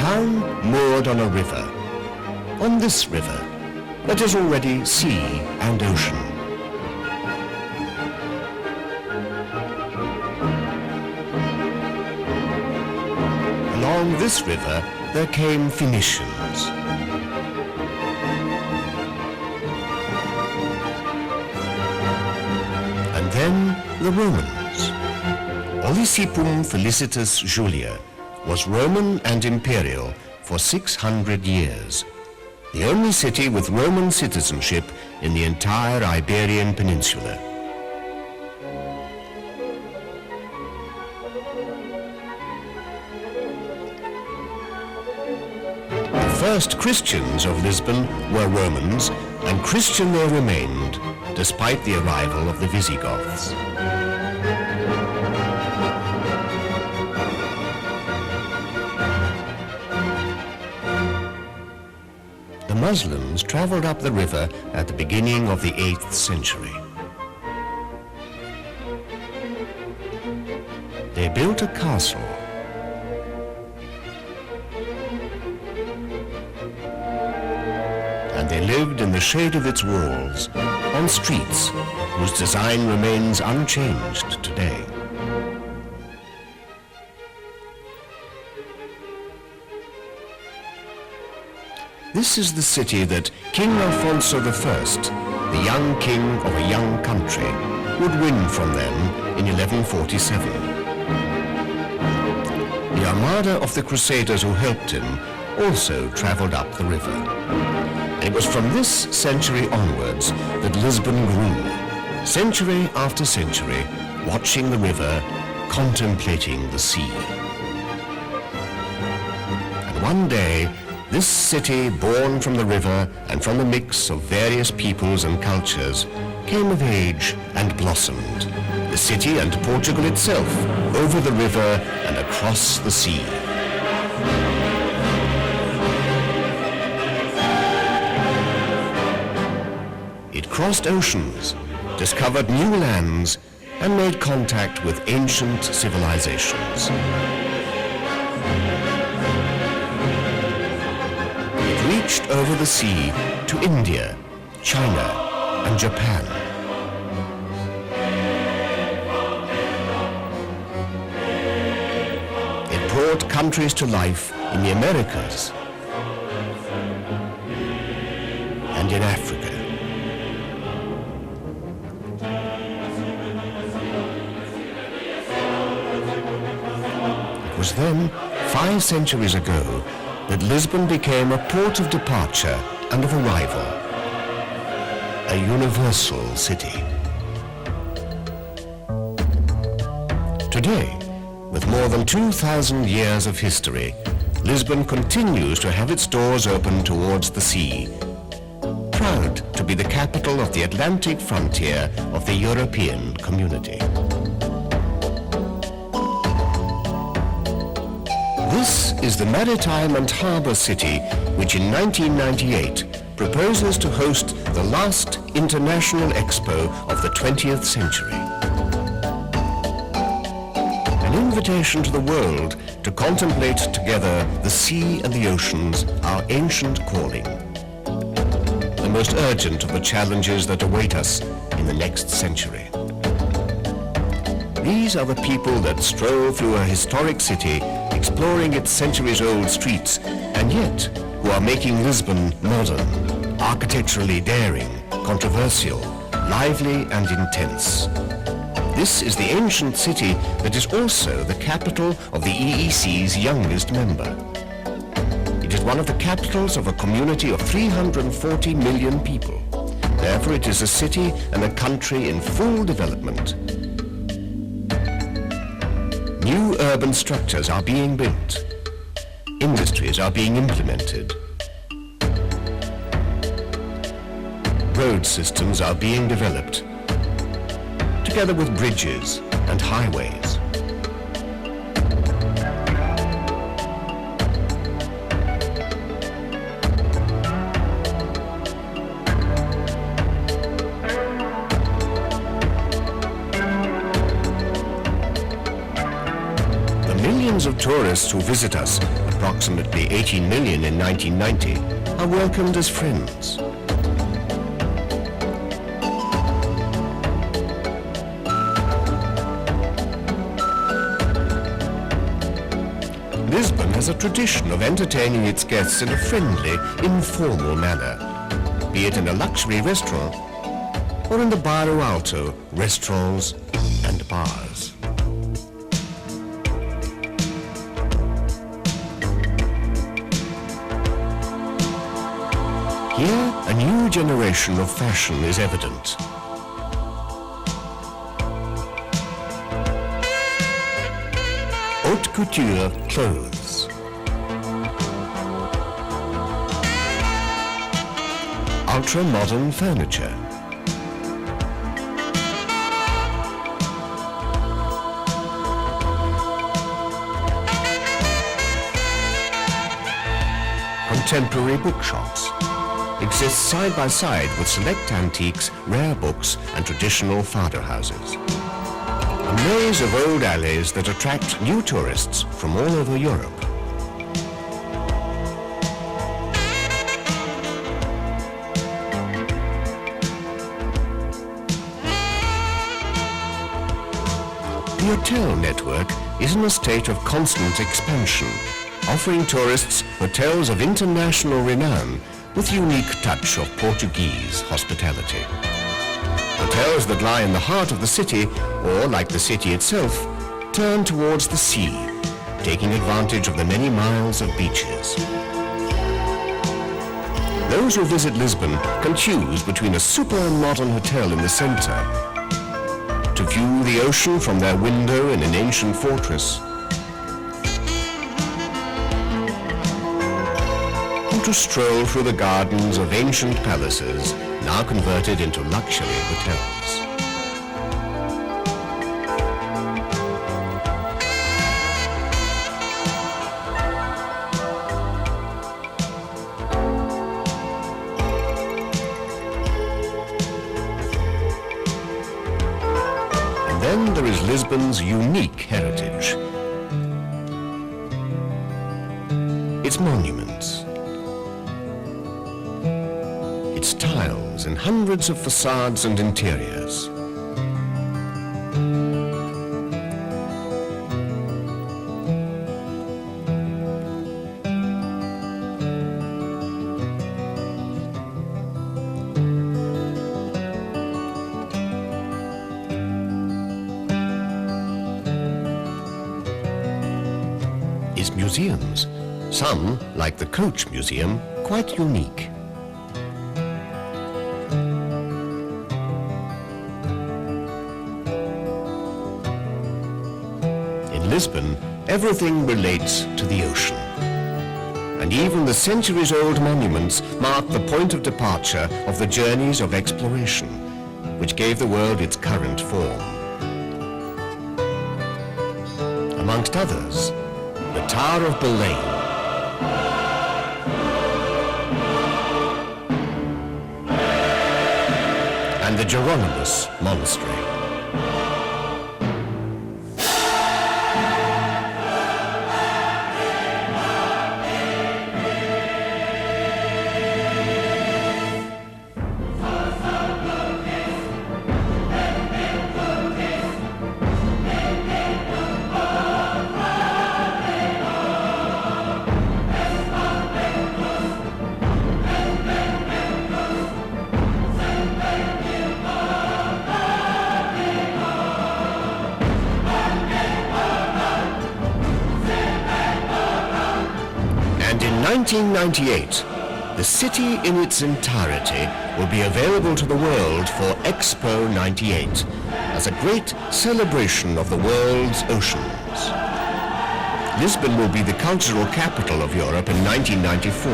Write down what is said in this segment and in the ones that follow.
town moored on a river. On this river, that is already sea and ocean. Along this river, there came Phoenicians. And then the Romans. Olycipum Felicitas Julia was Roman and imperial for 600 years, the only city with Roman citizenship in the entire Iberian Peninsula. The first Christians of Lisbon were Romans, and Christian they remained, despite the arrival of the Visigoths. The Muslims traveled up the river at the beginning of the 8th century. They built a castle. And they lived in the shade of its walls, on streets whose design remains unchanged today. This is the city that King Alfonso I, the young king of a young country, would win from them in 1147. The armada of the Crusaders who helped him also traveled up the river. And it was from this century onwards that Lisbon grew, century after century, watching the river, contemplating the sea. And one day, this city, born from the river and from the mix of various peoples and cultures, came of age and blossomed, the city and Portugal itself, over the river and across the sea. It crossed oceans, discovered new lands, and made contact with ancient civilizations. Reached over the sea to India, China, and Japan. It brought countries to life in the Americas and in Africa. It was then, 5 centuries ago, that Lisbon became a port of departure and of arrival, a universal city. Today, with more than 2,000 years of history, Lisbon continues to have its doors open towards the sea, proud to be the capital of the Atlantic frontier of the European community. This is the maritime and harbour city which in 1998 proposes to host the last international Expo of the 20th century. An invitation to the world to contemplate together the sea and the oceans, our ancient calling. The most urgent of the challenges that await us in the next century. These are the people that stroll through a historic city, exploring its centuries-old streets, and yet who are making Lisbon modern, architecturally daring, controversial, lively and intense. This is the ancient city that is also the capital of the EEC's youngest member. It is one of the capitals of a community of 340 million people. Therefore, it is a city and a country in full development. New urban structures are being built. Industries are being implemented. Road systems are being developed, together with bridges and highways. Millions of tourists who visit us, approximately 18 million in 1990, are welcomed as friends. Lisbon has a tradition of entertaining its guests in a friendly, informal manner, be it in a luxury restaurant or in the Bairro Alto restaurants and bars. Here, a new generation of fashion is evident. Haute couture clothes, ultra-modern furniture, contemporary bookshops exist side by side with select antiques, rare books and traditional fado houses. A maze of old alleys that attract new tourists from all over Europe. The hotel network is in a state of constant expansion, offering tourists hotels of international renown with unique touch of Portuguese hospitality. Hotels that lie in the heart of the city, or like the city itself, turn towards the sea, taking advantage of the many miles of beaches. Those who visit Lisbon can choose between a super modern hotel in the center, to view the ocean from their window in an ancient fortress, or to stroll through the gardens of ancient palaces now converted into luxury hotels. And then there is Lisbon's unique heritage. Its monuments, its tiles in hundreds of facades and interiors. Its museums, some, like the Coach Museum, quite unique. In Lisbon, everything relates to the ocean. And even the centuries-old monuments mark the point of departure of the journeys of exploration, which gave the world its current form. Amongst others, the Tower of Belém, and the Jeronimus Monastery. In 1998, the city in its entirety will be available to the world for Expo 98 as a great celebration of the world's oceans. Lisbon will be the cultural capital of Europe in 1994.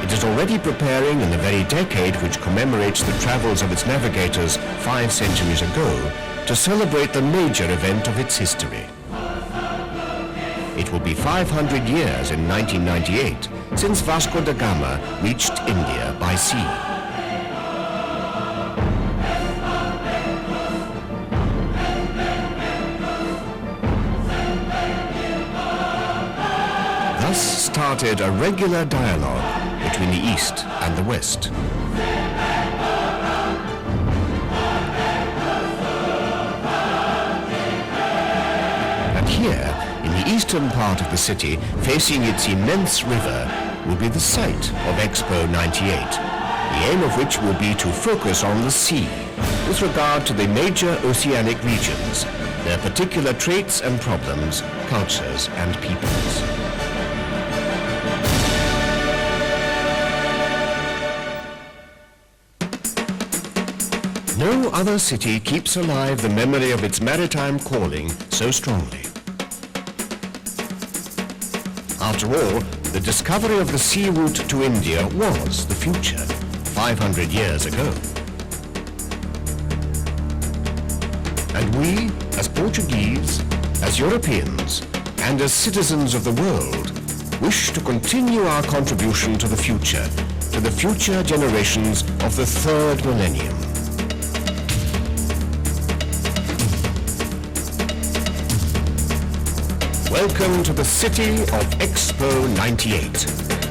It is already preparing in the very decade which commemorates the travels of its navigators 5 centuries ago to celebrate the major event of its history. It will be 500 years in 1998 since Vasco da Gama reached India by sea. Thus started a regular dialogue between the East and the West. And here, in the eastern part of the city, facing its immense river, will be the site of Expo 98, the aim of which will be to focus on the sea with regard to the major oceanic regions, their particular traits and problems, cultures and peoples. No other city keeps alive the memory of its maritime calling so strongly. After all, the discovery of the sea route to India was the future 500 years ago. And we, as Portuguese, as Europeans, and as citizens of the world, wish to continue our contribution to the future generations of the third millennium. Welcome to the city of Expo 98.